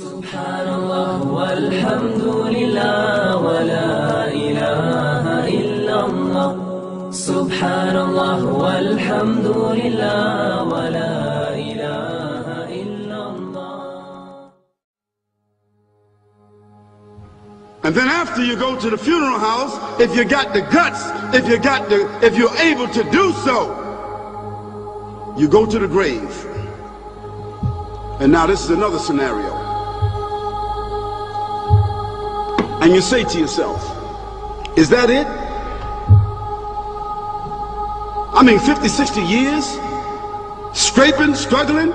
Subhanallah walhamdulillah wa la ilaha illallah. Subhanallah walhamdulillah wa la ilaha illallah. And then after you go to the funeral house, if you got the guts, if you're able to do so, you go to the grave. And now this is another scenario. And you say to yourself, is that it? I mean, 50, 60 years, scraping, struggling,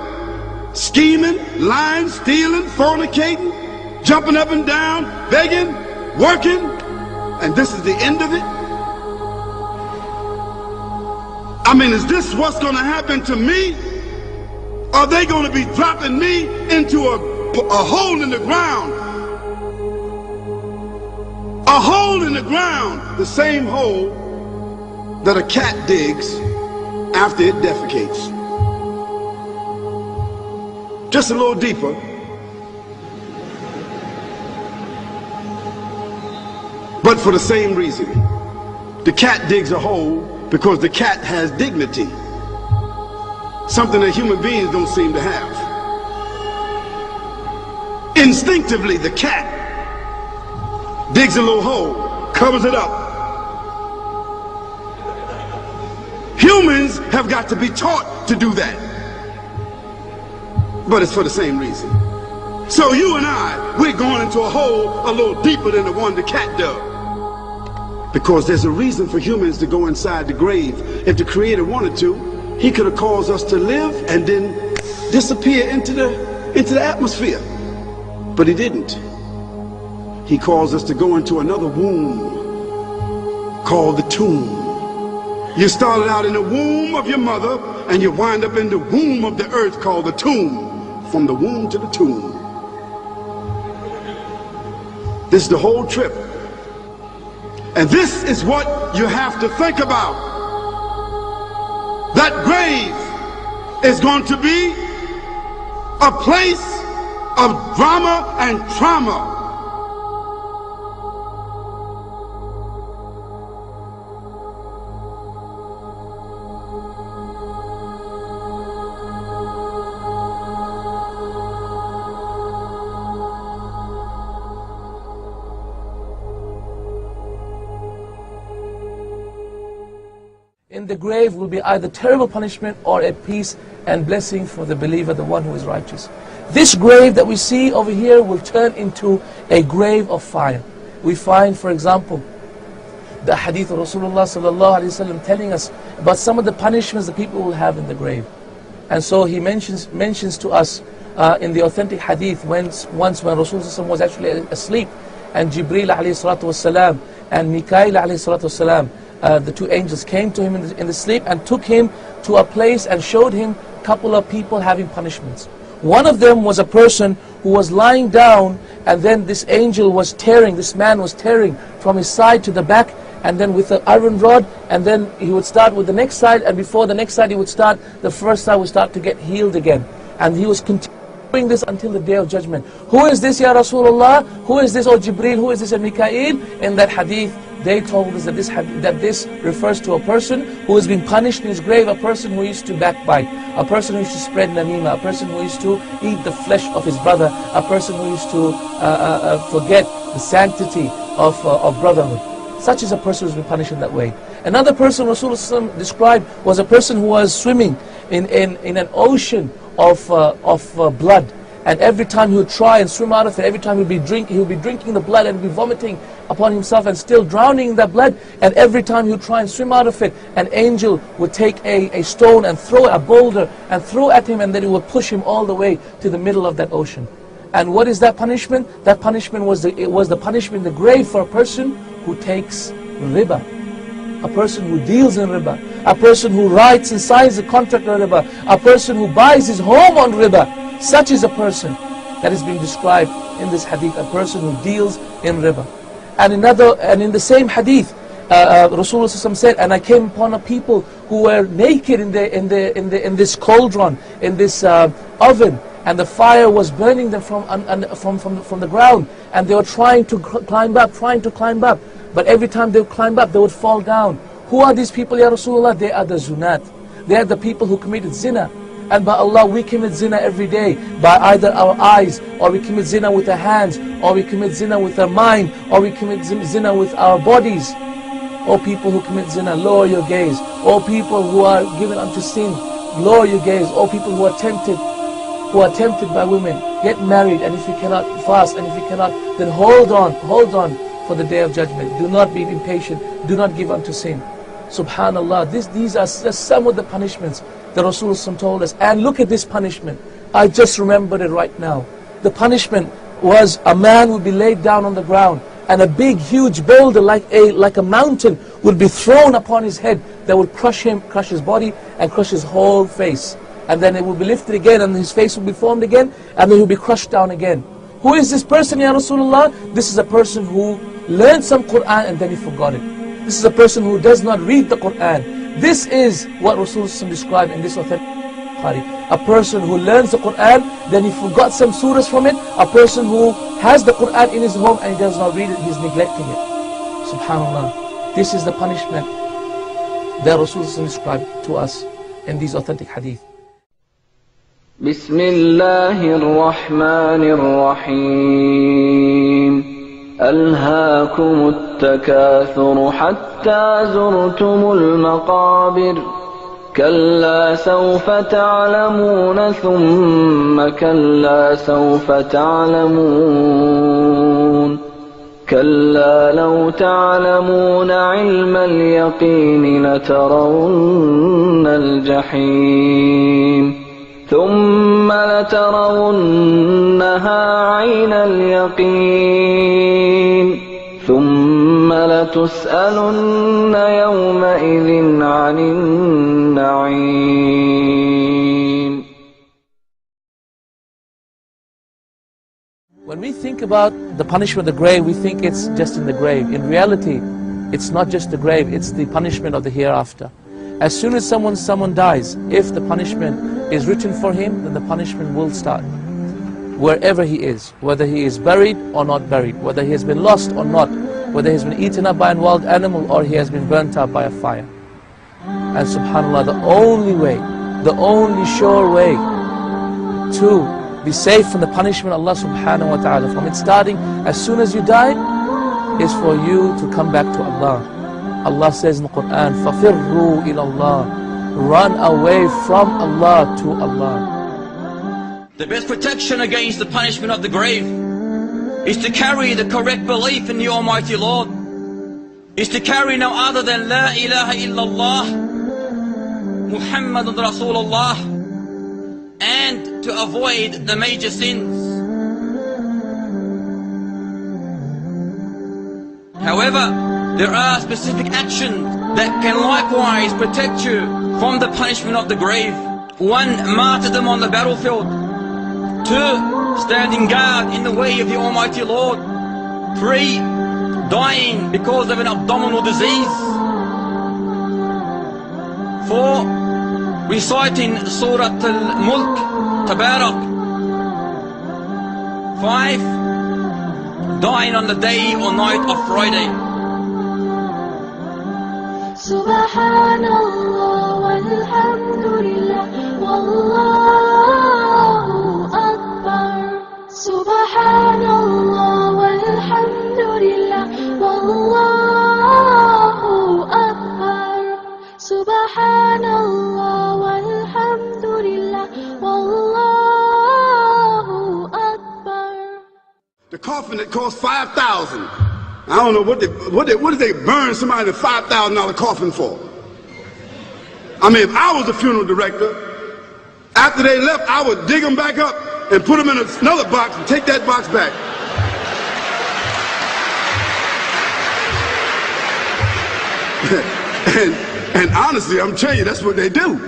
scheming, lying, stealing, fornicating, jumping up and down, begging, working, and this is the end of it? I mean, is this what's going to happen to me? Are they going to be dropping me into a hole in the ground? A hole in the ground, the same hole that a cat digs after it defecates. Just a little deeper. But for the same reason. The cat digs a hole because the cat has dignity. Something that human beings don't seem to have. Instinctively, the cat digs a little hole, covers it up. Humans have got to be taught to do that. But it's for the same reason. So you and we're going into a hole a little deeper than the one the cat dug. Because there's a reason for humans to go inside the grave. If the Creator wanted to, He could have caused us to live and then disappear into the atmosphere. But He didn't. He caused us to go into another womb called the tomb. You started out in the womb of your mother and you wind up in the womb of the earth called the tomb. From the womb to the tomb. This is the whole trip. And this is what you have to think about. That grave is going to be a place of drama and trauma. In the grave will be either terrible punishment or a peace and blessing for the believer, the one who is righteous. This grave that we see over here will turn into a grave of fire. We find, for example, the hadith of Rasulullah sallallahu alaihi wasallam telling us about some of the punishments that people will have in the grave. And so he mentions to us in the authentic hadith once when Rasulullah was actually asleep, and Jibreel alayhi salatu wasalam and Mikail alayhi salatu wasalam, the two angels came to him in the sleep and took him to a place and showed him a couple of people having punishments. One of them was a person who was lying down, and then this angel was tearing, this man was tearing from his side to the back, and then with an iron rod, and then he would start with the next side, and before the next side he would start, the first side would start to get healed again. And he was continuing this until the day of judgment. Who is this, Ya Rasulullah? Who is this, O Jibreel? Who is this, O Mikail? In that hadith, they told us that this refers to a person who has been punished in his grave, a person who used to backbite, a person who used to spread namima, a person who used to eat the flesh of his brother, a person who used to forget the sanctity of brotherhood. Such is a person who has been punished in that way. Another person Rasulullah described was a person who was swimming in an ocean of blood. And every time he would try and swim out of it, every time he would be drinking the blood and be vomiting upon himself and still drowning in that blood. And every time he would try and swim out of it, an angel would take a stone and throw a boulder and throw at him, and then it would push him all the way to the middle of that ocean. And what is that punishment? That punishment was the punishment in the grave for a person who takes riba, a person who deals in riba, a person who writes and signs a contract on riba, a person who buys his home on riba. Such is a person that is being described in this hadith, a person who deals in riba. And in the same hadith, Rasulullah said, and I came upon a people who were naked in this cauldron, in this oven, and the fire was burning them from the ground, and they were trying to climb up, but every time they would climb up, they would fall down. Who are these people, Ya Rasulullah? They are the zunat. They are the people who committed zina. And by Allah, we commit zina every day, by either our eyes, or we commit zina with our hands, or we commit zina with our mind, or we commit zina with our bodies. O people who commit zina, lower your gaze. O people who are given unto sin, lower your gaze. O people who are tempted by women, get married, and if you cannot fast, and if you cannot, then hold on for the day of judgment. Do not be impatient, do not give unto sin. Subhanallah, these are just some of the punishments that Rasulullah told us. And look at this punishment. I just remembered it right now. The punishment was a man would be laid down on the ground, and a big huge boulder like a mountain would be thrown upon his head that would crush his body and crush his whole face. And then it would be lifted again, and his face would be formed again, and then he would be crushed down again. Who is this person, Ya Rasulullah? This is a person who learned some Qur'an and then he forgot it. This is a person who does not read the Qur'an. This is what Rasulullah described in this authentic Bukhari. A person who learns the Qur'an, then he forgot some surahs from it. A person who has the Qur'an in his home and he does not read it, he's neglecting it. Subhanallah. This is the punishment that Rasulullah described to us in these authentic hadith. بسم الله الرحمن الرحيم ألهاكم التكاثر حتى زرتم المقابر كلا سوف تعلمون ثم كلا سوف تعلمون كلا لو تعلمون علم اليقين لترون الجحيم ثم لترونها عين اليقين ثم لتسألن يومئذ عن النعيم. When we think about the punishment of the grave, we think it's just in the grave. In reality, it's not just the grave, it's the punishment of the hereafter. As soon as someone dies, if the punishment is written for him, then the punishment will start. Wherever he is, whether he is buried or not buried, whether he has been lost or not, whether he has been eaten up by a wild animal or he has been burnt up by a fire. And subhanAllah, the only way, the only sure way to be safe from the punishment of Allah subhanahu wa ta'ala, from it starting as soon as you die, is for you to come back to Allah. Allah says in the Quran, فَفِرُّوا إِلَى اللَّهِ, run away from Allah to Allah. The best protection against the punishment of the grave is to carry the correct belief in the Almighty Lord, is to carry no other than La ilaha illallah, Muhammadun Rasulullah, and to avoid the major sins. However, there are specific actions that can likewise protect you from the punishment of the grave. 1. Martyrdom on the battlefield. 2. Standing guard in the way of the Almighty Lord. 3. Dying because of an abdominal disease. 4. Reciting Surah Al-Mulk, Tabarak. 5. Dying on the day or night of Friday. Subhanallah walhamdulillah wallahu akbar. Subhanallah walhamdulillah wallahu akbar. Subhanallah walhamdulillah wallahu akbar. The coffin that cost $5,000. I don't know what did they burn somebody in a $5,000 coffin for? I mean, if I was the funeral director, after they left, I would dig them back up and put them in another box and take that box back. And honestly, I'm telling you, that's what they do.